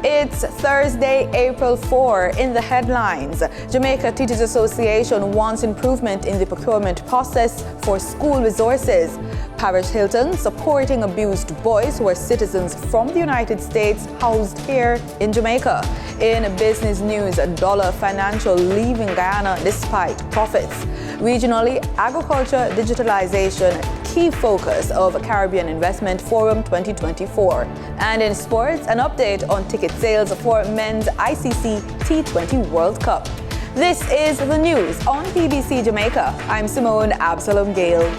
It's Thursday, April 4. In the headlines, Jamaica Teachers Association wants improvement in the procurement process for school resources. Parish Hilton supporting abused boys who are citizens from the United States housed here in Jamaica. In business news, Mailpak Financial leaving Guyana despite profits. Regionally, agriculture digitalization, key focus of Caribbean Investment Forum 2024. And in sports, an update on ticket sales for men's ICC T20 World Cup. This is the news on PBC Jamaica. I'm Simone Absalom Gale.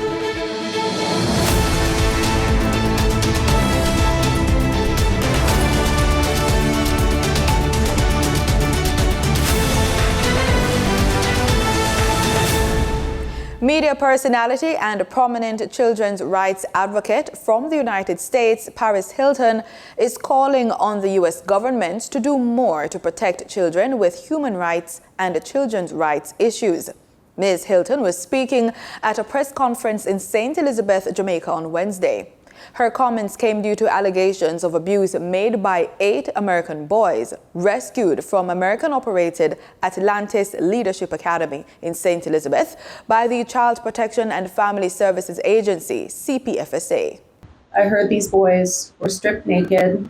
Media personality and prominent children's rights advocate from the United States, Paris Hilton, is calling on the U.S. government to do more to protect children with human rights and children's rights issues. Ms. Hilton was speaking at a press conference in St. Elizabeth, Jamaica on Wednesday. Her comments came due to allegations of abuse made by 8 American boys rescued from American-operated Atlantis Leadership Academy in St. Elizabeth by the Child Protection and Family Services Agency, CPFSA. I heard these boys were stripped naked,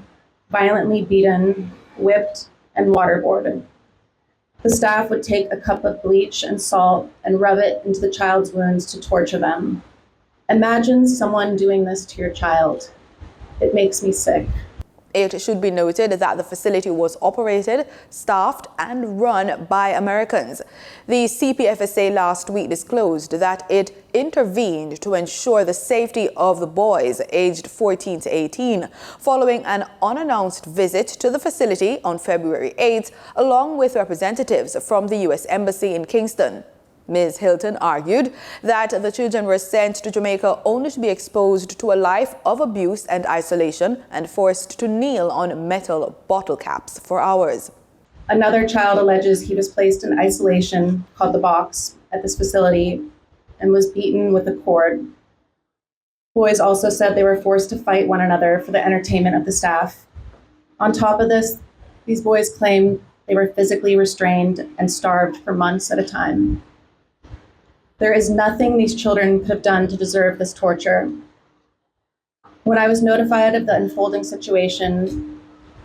violently beaten, whipped, and waterboarded. The staff would take a cup of bleach and salt and rub it into the child's wounds to torture them. Imagine someone doing this to your child. It makes me sick. It should be noted that the facility was operated, staffed, and run by Americans. The CPFSA last week disclosed that it intervened to ensure the safety of the boys aged 14 to 18 following an unannounced visit to the facility on February 8, along with representatives from the U.S. Embassy in Kingston. Ms. Hilton argued that the children were sent to Jamaica only to be exposed to a life of abuse and isolation and forced to kneel on metal bottle caps for hours. Another child alleges he was placed in isolation, called the box, at this facility and was beaten with a cord. Boys also said they were forced to fight one another for the entertainment of the staff. On top of this, these boys claimed they were physically restrained and starved for months at a time. There is nothing these children could have done to deserve this torture. When I was notified of the unfolding situation,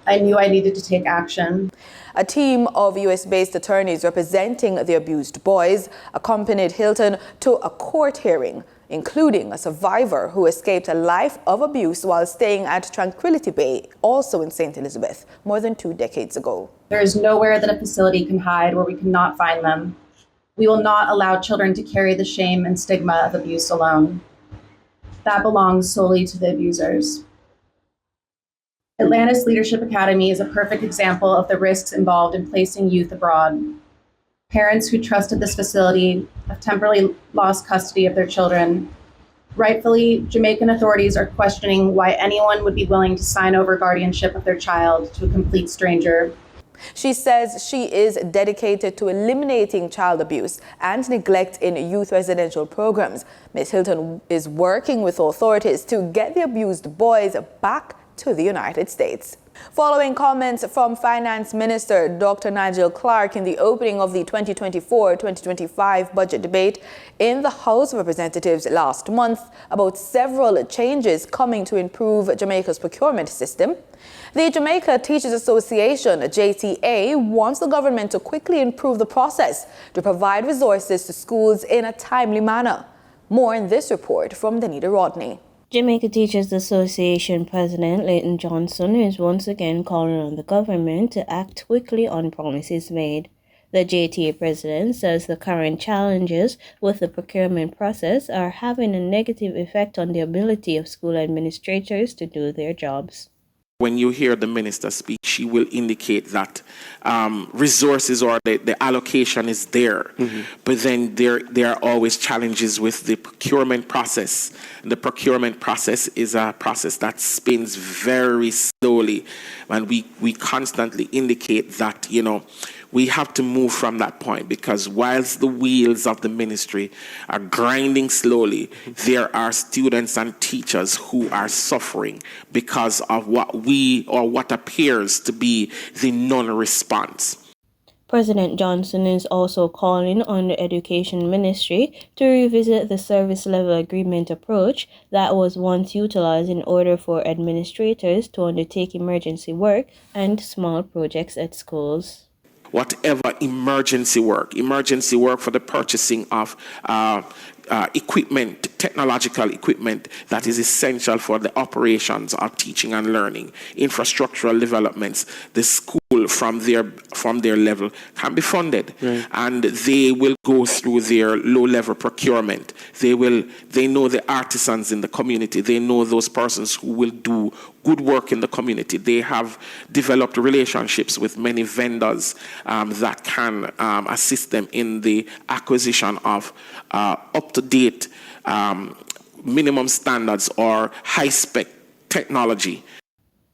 I knew I needed to take action. A team of U.S.-based attorneys representing the abused boys accompanied Hilton to a court hearing, including a survivor who escaped a life of abuse while staying at Tranquility Bay, also in St. Elizabeth, more than 2 decades ago. There is nowhere that a facility can hide where we cannot find them. We will not allow children to carry the shame and stigma of abuse alone. That belongs solely to the abusers. Atlantis Leadership Academy is a perfect example of the risks involved in placing youth abroad. Parents who trusted this facility have temporarily lost custody of their children. Rightfully, Jamaican authorities are questioning why anyone would be willing to sign over guardianship of their child to a complete stranger. She says she is dedicated to eliminating child abuse and neglect in youth residential programs. Ms. Hilton is working with authorities to get the abused boys back to the United States. Following comments from Finance Minister Dr. Nigel Clark in the opening of the 2024-2025 budget debate in the House of Representatives last month about several changes coming to improve Jamaica's procurement system, the Jamaica Teachers Association, JTA, wants the government to quickly improve the process to provide resources to schools in a timely manner. More in this report from Danita Rodney. Jamaica Teachers Association President Leighton Johnson is once again calling on the government to act quickly on promises made. The JTA president says the current challenges with the procurement process are having a negative effect on the ability of school administrators to do their jobs. When you hear the minister speak, she will indicate that resources or the allocation is there. But then there are always challenges with the procurement process. And the procurement process is a process that spins very slowly. And we constantly indicate that, we have to move from that point, because whilst the wheels of the ministry are grinding slowly, there are students and teachers who are suffering because of what what appears to be the non-response. President Johnson is also calling on the Education Ministry to revisit the service level agreement approach that was once utilized in order for administrators to undertake emergency work and small projects at schools. Whatever emergency work for the purchasing of equipment, technological equipment that is essential for the operations of teaching and learning, infrastructural developments, the school from their level can be funded, and they will go through their low-level procurement. They know the artisans in the community. They know those persons who will do good work in the community. They have developed relationships with many vendors that can assist them in the acquisition of up-to-date minimum standards or high-spec technology.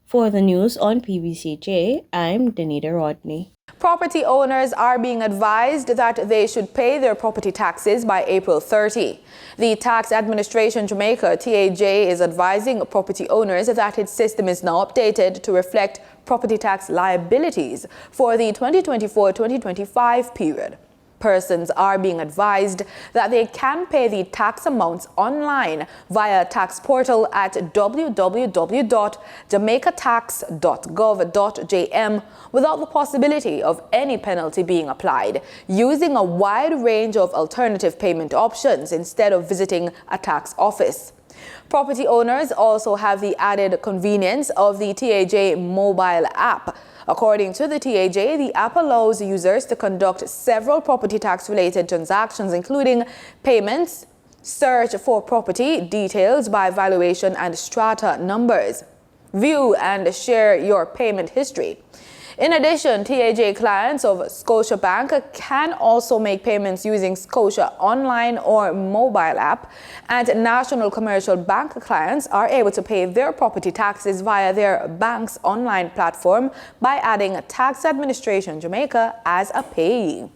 For the news on PBCJ, I'm Danita Rodney. Property owners are being advised that they should pay their property taxes by April 30. The Tax Administration Jamaica, TAJ, is advising property owners that its system is now updated to reflect property tax liabilities for the 2024-2025 period. Persons are being advised that they can pay the tax amounts online via tax portal at www.jamaicatax.gov.jm without the possibility of any penalty being applied, using a wide range of alternative payment options instead of visiting a tax office. Property owners also have the added convenience of the TAJ mobile app. According to the TAJ, the app allows users to conduct several property tax-related transactions, including payments, search for property details by valuation and strata numbers, view and share your payment history. In addition, TAJ clients of Scotiabank can also make payments using Scotia online or mobile app, and National Commercial Bank clients are able to pay their property taxes via their bank's online platform by adding Tax Administration Jamaica as a payee.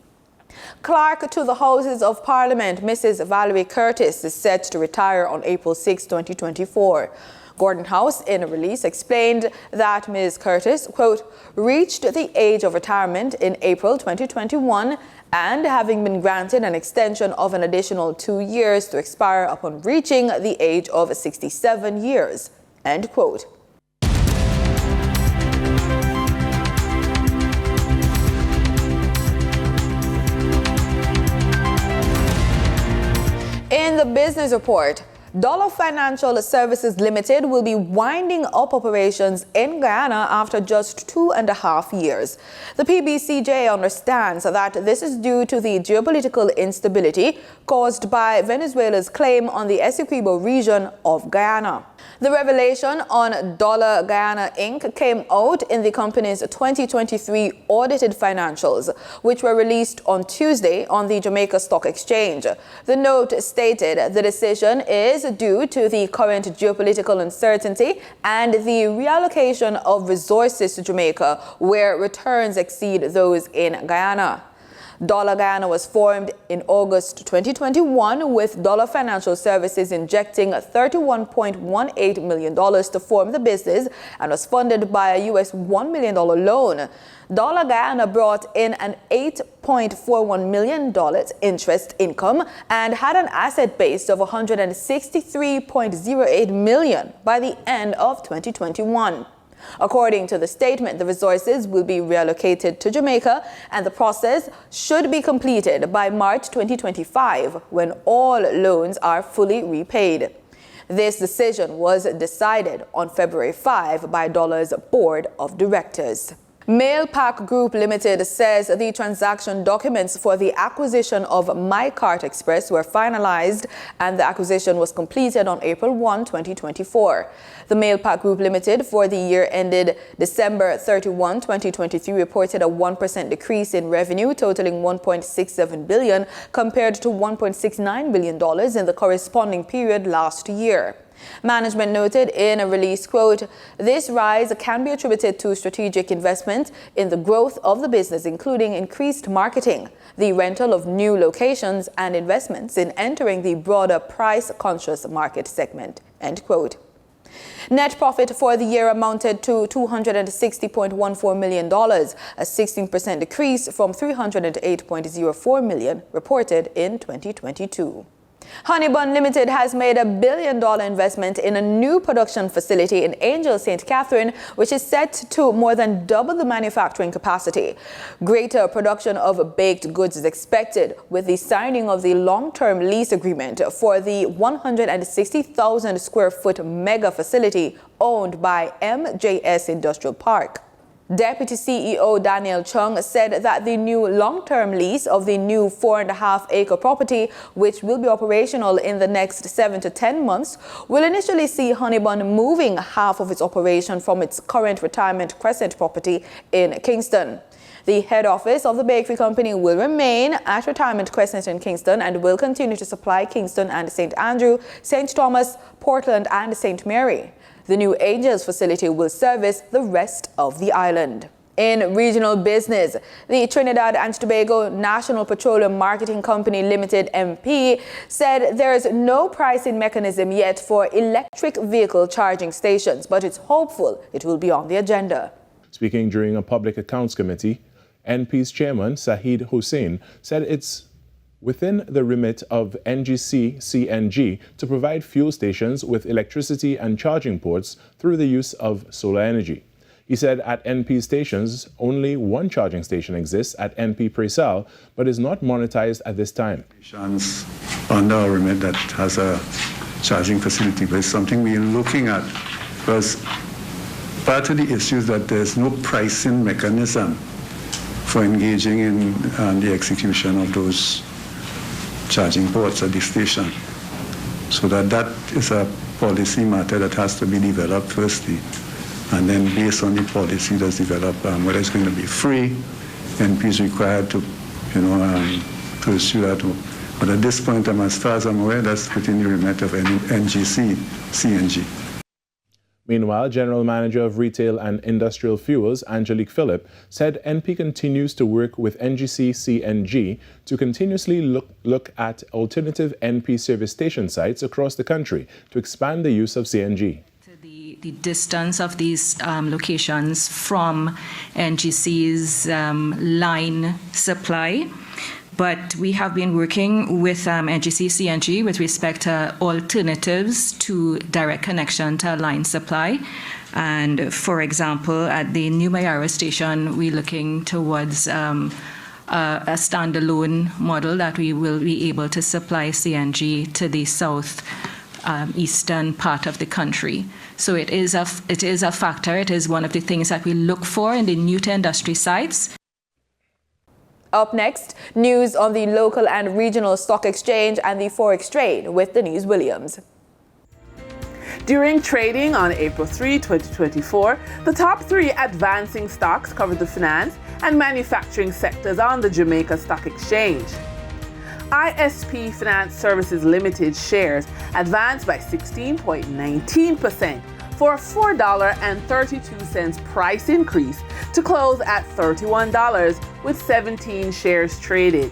Clerk to the Houses of Parliament, Mrs. Valerie Curtis, is set to retire on April 6, 2024. Gordon House, in a release, explained that Ms. Curtis, quote, reached the age of retirement in April 2021 and having been granted an extension of an additional 2 years to expire upon reaching the age of 67 years, end quote. In the business report, Dollar Financial Services Limited will be winding up operations in Guyana after just 2.5 years. The PBCJ understands that this is due to the geopolitical instability caused by Venezuela's claim on the Essequibo region of Guyana. The revelation on Dollar Guyana Inc. came out in the company's 2023 audited financials, which were released on Tuesday on the Jamaica Stock Exchange. The note stated the decision is due to the current geopolitical uncertainty and the reallocation of resources to Jamaica, where returns exceed those in Guyana. Dollar Guyana was formed in August 2021, with Dollar Financial Services injecting $31.18 million to form the business and was funded by a US $1 million loan. Dollar Guyana brought in an $8.41 million interest income and had an asset base of $163.08 million by the end of 2021. According to the statement, the resources will be reallocated to Jamaica, and the process should be completed by March 2025, when all loans are fully repaid. This decision was decided on February 5 by Dollar's Board of Directors. Mailpak Group Limited says the transaction documents for the acquisition of MyCart Express were finalized and the acquisition was completed on April 1, 2024. The Mailpak Group Limited for the year ended December 31, 2023 reported a 1% decrease in revenue totaling $1.67 billion compared to $1.69 billion in the corresponding period last year. Management noted in a release, quote, this rise can be attributed to strategic investment in the growth of the business, including increased marketing, the rental of new locations, and investments in entering the broader price-conscious market segment, end quote. Net profit for the year amounted to $260.14 million, a 16% decrease from $308.04 million reported in 2022. Honeybun Limited has made $1 billion investment in a new production facility in Angel St. Catherine, which is set to more than double the manufacturing capacity. Greater production of baked goods is expected with the signing of the long-term lease agreement for the 160,000 square foot mega facility owned by MJS Industrial Park. Deputy CEO Daniel Chung said that the new long-term lease of the new 4.5-acre property, which will be operational in the next 7 to 10 months, will initially see Honeybun moving half of its operation from its current Retirement Crescent property in Kingston. The head office of the bakery company will remain at Retirement Crescent in Kingston and will continue to supply Kingston and St. Andrew, St. Thomas, Portland, and St. Mary. The new Angels facility will service the rest of the island. In regional business, the Trinidad and Tobago National Petroleum Marketing Company Limited MP said there is no pricing mechanism yet for electric vehicle charging stations, but it's hopeful it will be on the agenda. Speaking during a public accounts committee, NP's chairman, Sahid Hussain, said it's within the remit of NGC CNG to provide fuel stations with electricity and charging ports through the use of solar energy. He said at NP stations, only one charging station exists at NP Presal, but is not monetized at this time. Under our remit that has a charging facility, but it's something we're looking at, because part of the issue is that there's no pricing mechanism for engaging in the execution of those charging ports at the station. So that is a policy matter that has to be developed firstly. And then based on the policy that's developed, whether it's going to be free, NP is required to, pursue that. But at this point, as far as I'm aware, that's within the remit of NGC, CNG. Meanwhile, General Manager of Retail and Industrial Fuels, Angelique Phillip, said NP continues to work with NGC CNG to continuously look at alternative NP service station sites across the country to expand the use of CNG. The distance of these locations from NGC's line supply. But we have been working with NGC CNG with respect to alternatives to direct connection to line supply. And for example, at the New Mayara station, we're looking towards a standalone model that we will be able to supply CNG to the south eastern part of the country. So it is a factor. It is one of the things that we look for in the new to industry sites. Up next, news on the local and regional stock exchange and the Forex trade with Denise Williams. During trading on April 3, 2024, the top three advancing stocks covered the finance and manufacturing sectors on the Jamaica Stock Exchange. ISP Finance Services Limited shares advanced by 16.19%. for a $4.32 price increase to close at $31 with 17 shares traded.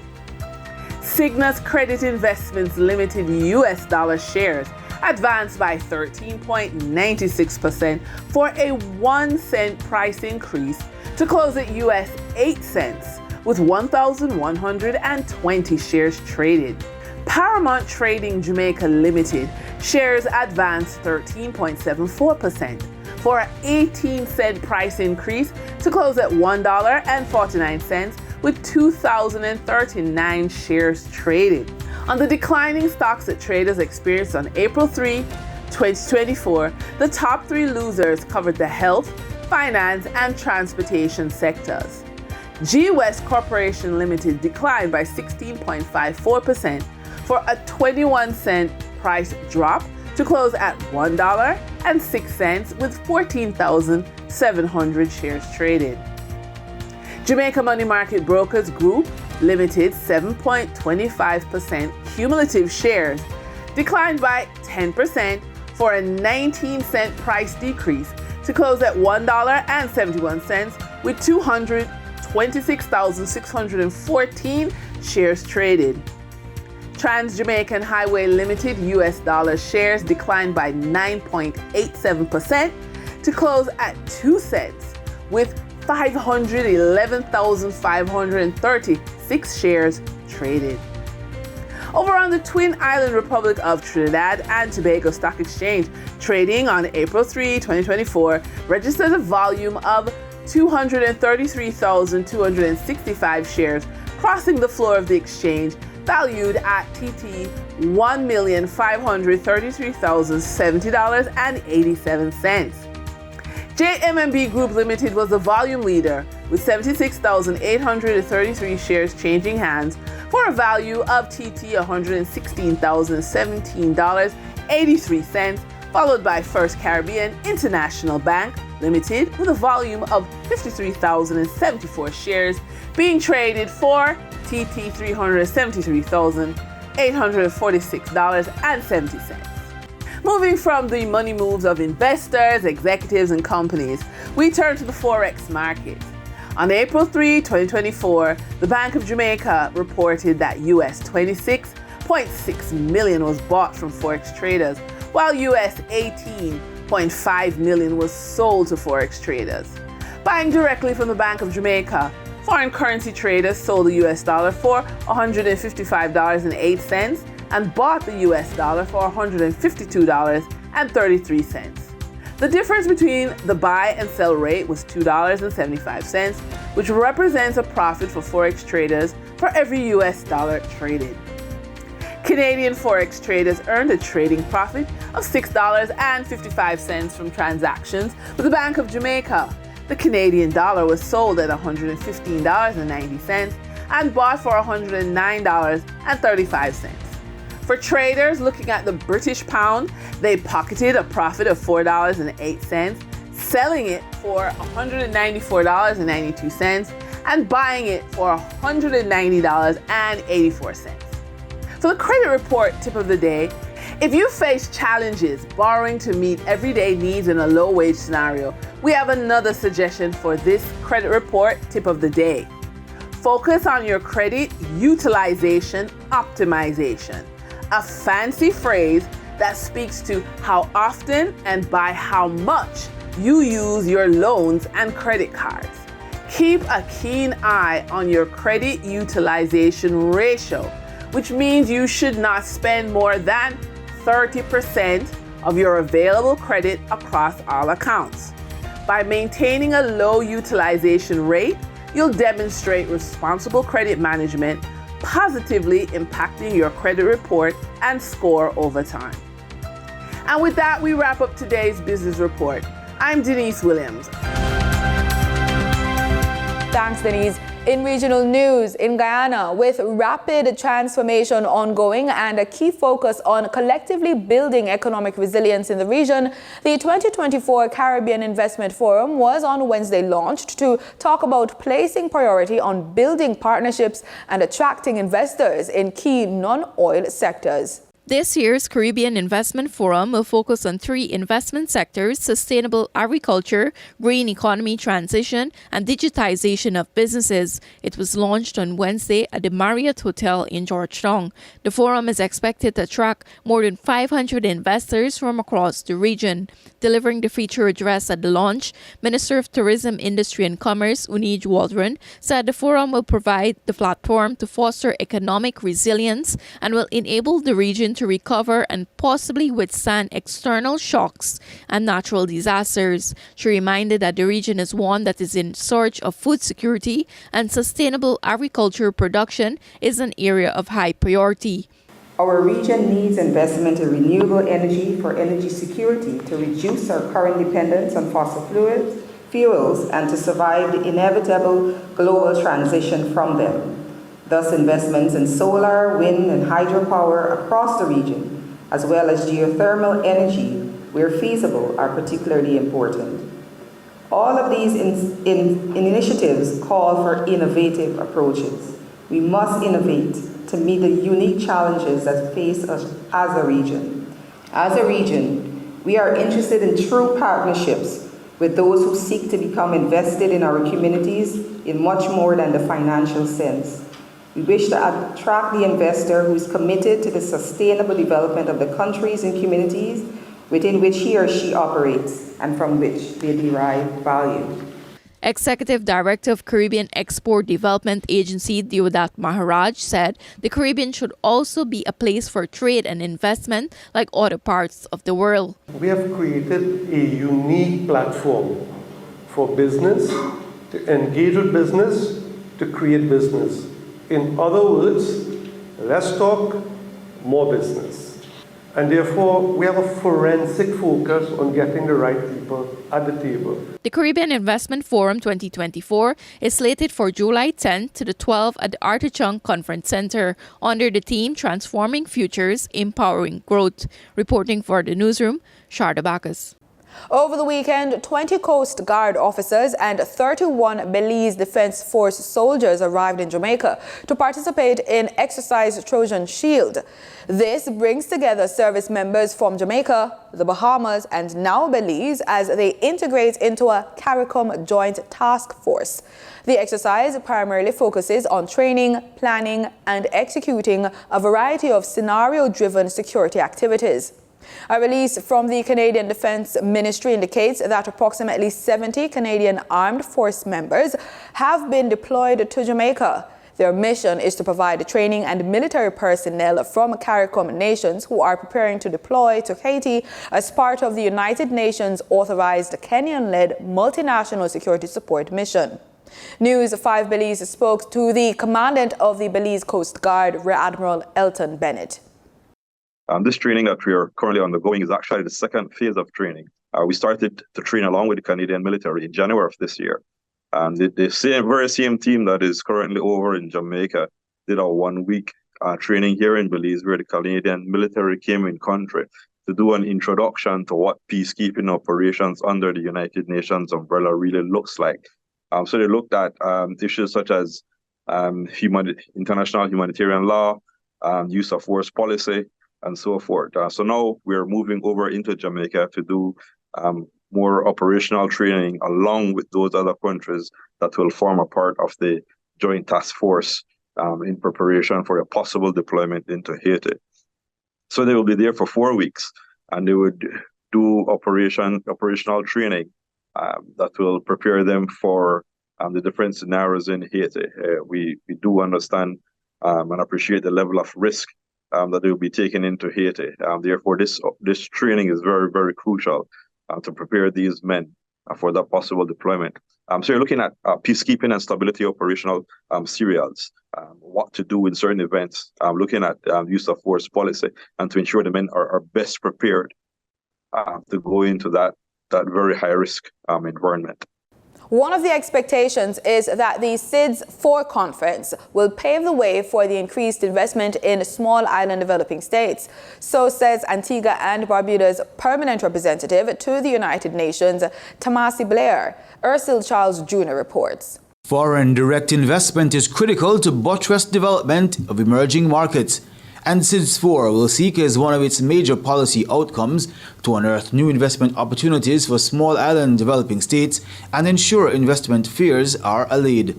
Cygnus Credit Investments Limited US dollar shares advanced by 13.96% for a 1 cent price increase to close at US 8 cents with 1,120 shares traded. Paramount Trading Jamaica Limited shares advanced 13.74% for an 18-cent price increase to close at $1.49 with 2,039 shares traded. On the declining stocks that traders experienced on April 3, 2024, the top three losers covered the health, finance, and transportation sectors. G West Corporation Limited declined by 16.54% for a 21-cent price drop to close at $1.06 with 14,700 shares traded. Jamaica Money Market Brokers Group Limited 7.25% cumulative shares declined by 10% for a 19-cent price decrease to close at $1.71 with 226,614 shares traded. Trans-Jamaican Highway Limited US dollar shares declined by 9.87% to close at 2 cents, with 511,536 shares traded. Over on the Twin Island Republic of Trinidad and Tobago Stock Exchange, trading on April 3, 2024, registered a volume of 233,265 shares, crossing the floor of the exchange, valued at TT $1,533,070.87. JMMB Group Limited was the volume leader, with 76,833 shares changing hands for a value of TT $116,017.83, followed by First Caribbean International Bank Limited with a volume of 53,074 shares being traded for TT $373,846.70. Moving from the money moves of investors, executives, and companies, we turn to the Forex market. On April 3, 2024, the Bank of Jamaica reported that US $26.6 million was bought from Forex traders, while US $18.5 million was sold to Forex traders. Buying directly from the Bank of Jamaica, foreign currency traders sold the US dollar for $155.08 and bought the US dollar for $152.33. The difference between the buy and sell rate was $2.75, which represents a profit for Forex traders for every US dollar traded. Canadian Forex traders earned a trading profit of $6.55 from transactions with the Bank of Jamaica. The Canadian dollar was sold at $115.90 and bought for $109.35. For traders looking at the British pound, they pocketed a profit of $4.08, selling it for $194.92 and buying it for $190.84. For the credit report tip of the day, if you face challenges borrowing to meet everyday needs in a low-wage scenario, we have another suggestion for this credit report tip of the day. Focus on your credit utilization optimization, a fancy phrase that speaks to how often and by how much you use your loans and credit cards. Keep a keen eye on your credit utilization ratio, which means you should not spend more than 30% of your available credit across all accounts. By maintaining a low utilization rate, you'll demonstrate responsible credit management, positively impacting your credit report and score over time. And with that, we wrap up today's business report. I'm Denise Williams. Thanks, Denise. In regional news, in Guyana, with rapid transformation ongoing and a key focus on collectively building economic resilience in the region, the 2024 Caribbean Investment Forum was on Wednesday launched to talk about placing priority on building partnerships and attracting investors in key non-oil sectors. This year's Caribbean Investment Forum will focus on 3 investment sectors: sustainable agriculture, green economy transition, and digitization of businesses. It was launched on Wednesday at the Marriott Hotel in Georgetown. The forum is expected to attract more than 500 investors from across the region. Delivering the feature address at the launch, Minister of Tourism, Industry and Commerce, Unij Waldron, said the forum will provide the platform to foster economic resilience and will enable the region to recover and possibly withstand external shocks and natural disasters. She reminded that the region is one that is in search of food security, and sustainable agriculture production is an area of high priority. Our region needs investment in renewable energy for energy security to reduce our current dependence on fossil fuels and to survive the inevitable global transition from them. Thus, investments in solar, wind, and hydropower across the region, as well as geothermal energy, where feasible, are particularly important. All of these initiatives call for innovative approaches. We must innovate to meet the unique challenges that face us as a region. As a region, we are interested in true partnerships with those who seek to become invested in our communities in much more than the financial sense. We wish to attract the investor who is committed to the sustainable development of the countries and communities within which he or she operates and from which they derive value. Executive Director of Caribbean Export Development Agency Deodat Maharaj said the Caribbean should also be a place for trade and investment like other parts of the world. We have created a unique platform for business, to engage with business, to create business. In other words, less talk, more business. And therefore, we have a forensic focus on getting the right people at the table. The Caribbean Investment Forum 2024 is slated for July 10th to the 12th at the Artichunk Conference Center under the theme Transforming Futures, Empowering Growth. Reporting for the newsroom, Sharda Bacchus. Over the weekend, 20 Coast Guard officers and 31 Belize Defense Force soldiers arrived in Jamaica to participate in Exercise Trojan Shield. This brings together service members from Jamaica, the Bahamas, and now Belize as they integrate into a CARICOM Joint Task Force. The exercise primarily focuses on training, planning, and executing a variety of scenario-driven security activities. A release from the Canadian Defence Ministry indicates that approximately 70 Canadian Armed Force members have been deployed to Jamaica. Their mission is to provide training and military personnel from CARICOM nations who are preparing to deploy to Haiti as part of the United Nations authorized Kenyan-led multinational security support mission. News 5 Belize spoke to the commandant of the Belize Coast Guard, Rear Admiral Elton Bennett. This training that we are currently undergoing is actually the second phase of training. We started to train along with the Canadian military in January of this year. The very same team that is currently over in Jamaica did a 1-week training here in Belize, where the Canadian military came in country to do an introduction to what peacekeeping operations under the United Nations umbrella really looks like. So they looked at issues such as international humanitarian law, use of force policy, and so forth. So now we're moving over into Jamaica to do more operational training along with those other countries that will form a part of the Joint Task Force in preparation for a possible deployment into Haiti. So they will be there for 4 weeks, and they would do operational training that will prepare them for the different scenarios in Haiti. We do understand and appreciate the level of risk that they will be taken into Haiti. Therefore, this training is very, very crucial to prepare these men for that possible deployment. So you're looking at peacekeeping and stability operational serials, what to do in certain events, looking at use of force policy, and to ensure the men are best prepared to go into that very high-risk environment. One of the expectations is that the SIDS-4 conference will pave the way for the increased investment in small island developing states. So says Antigua and Barbuda's permanent representative to the United Nations, Tamasi Blair. Ursil Charles Jr. reports. Foreign direct investment is critical to buttress development of emerging markets, and SIDS-4 will seek as one of its major policy outcomes to unearth new investment opportunities for small island developing states and ensure investment fears are allayed.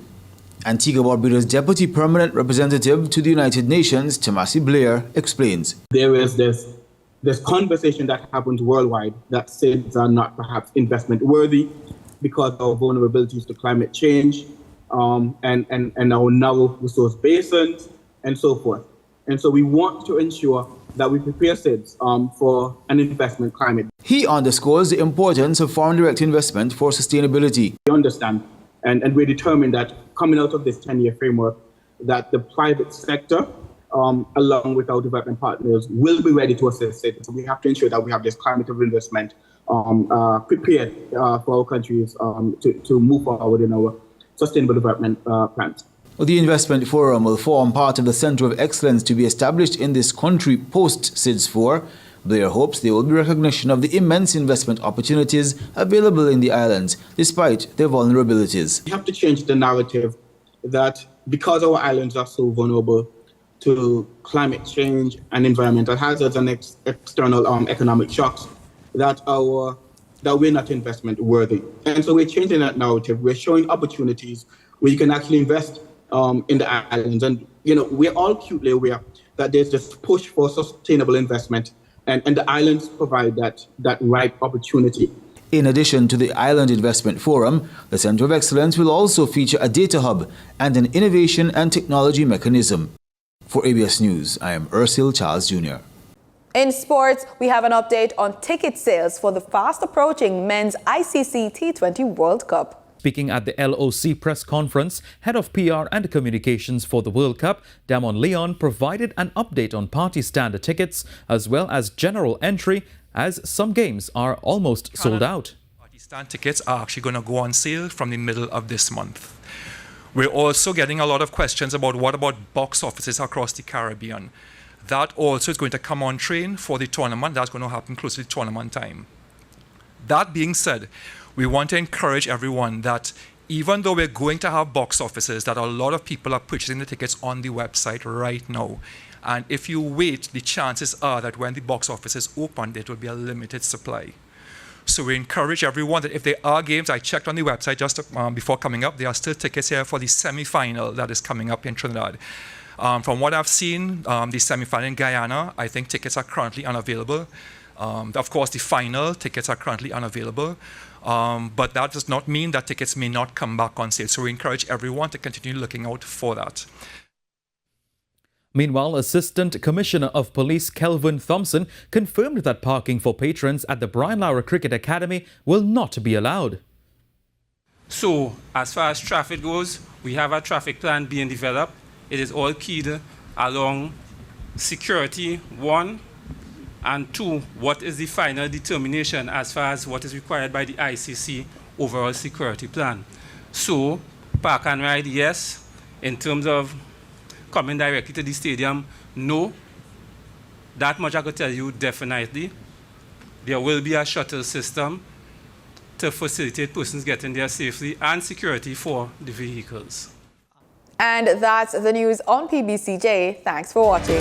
Antigua-Barbuda's Deputy Permanent Representative to the United Nations, Tamasi Blair, explains. There is this conversation that happens worldwide that SIDS are not perhaps investment worthy because of vulnerabilities to climate change and our narrow resource basins and so forth. And so we want to ensure that we prepare SIDS for an investment climate. He underscores the importance of foreign direct investment for sustainability. We understand and we're determined that coming out of this 10-year framework, that the private sector, along with our development partners, will be ready to assist SIDS. So we have to ensure that we have this climate of investment prepared for our countries to move forward in our sustainable development plans. The investment forum will form part of the Center of Excellence to be established in this country post-SIDS-4. Blair hopes there will be recognition of the immense investment opportunities available in the islands, despite their vulnerabilities. We have to change the narrative that because our islands are so vulnerable to climate change and environmental hazards and external economic shocks, that we're not investment worthy. And so we're changing that narrative. We're showing opportunities where you can actually invest in the islands. And, we're all acutely aware that there's this push for sustainable investment, and the islands provide that ripe opportunity. In addition to the Island Investment Forum, the Center of Excellence will also feature a data hub and an innovation and technology mechanism. For ABS News, I am Ursil Charles Jr. In sports, we have an update on ticket sales for the fast-approaching men's ICC T20 World Cup. Speaking at the LOC press conference, Head of PR and Communications for the World Cup, Damon Leon, provided an update on party standard tickets as well as general entry, as some games are almost sold out. Party stand tickets are actually going to go on sale from the middle of this month. We're also getting a lot of questions about what about box offices across the Caribbean. That also is going to come on train for the tournament. That's going to happen close to the tournament time. That being said, we want to encourage everyone that even though we're going to have box offices, that a lot of people are purchasing the tickets on the website right now. And if you wait, the chances are that when the box office is open, there will be a limited supply. So we encourage everyone that if there are games, I checked on the website just before coming up, there are still tickets here for the semi-final that is coming up in Trinidad. From what I've seen, the semi-final in Guyana, I think tickets are currently unavailable. Of course, the final tickets are currently unavailable. But that does not mean that tickets may not come back on sale. So we encourage everyone to continue looking out for that. Meanwhile, Assistant Commissioner of Police Kelvin Thompson confirmed that parking for patrons at the Brian Lara Cricket Academy will not be allowed. So, as far as traffic goes, we have a traffic plan being developed. It is all keyed along security, 1, and 2, what is the final determination as far as what is required by the ICC overall security plan. So, park and ride, yes. In terms of coming directly to the stadium, no. That much I could tell you definitely. There will be a shuttle system to facilitate persons getting there safely and security for the vehicles. And that's the news on PBCJ. Thanks for watching.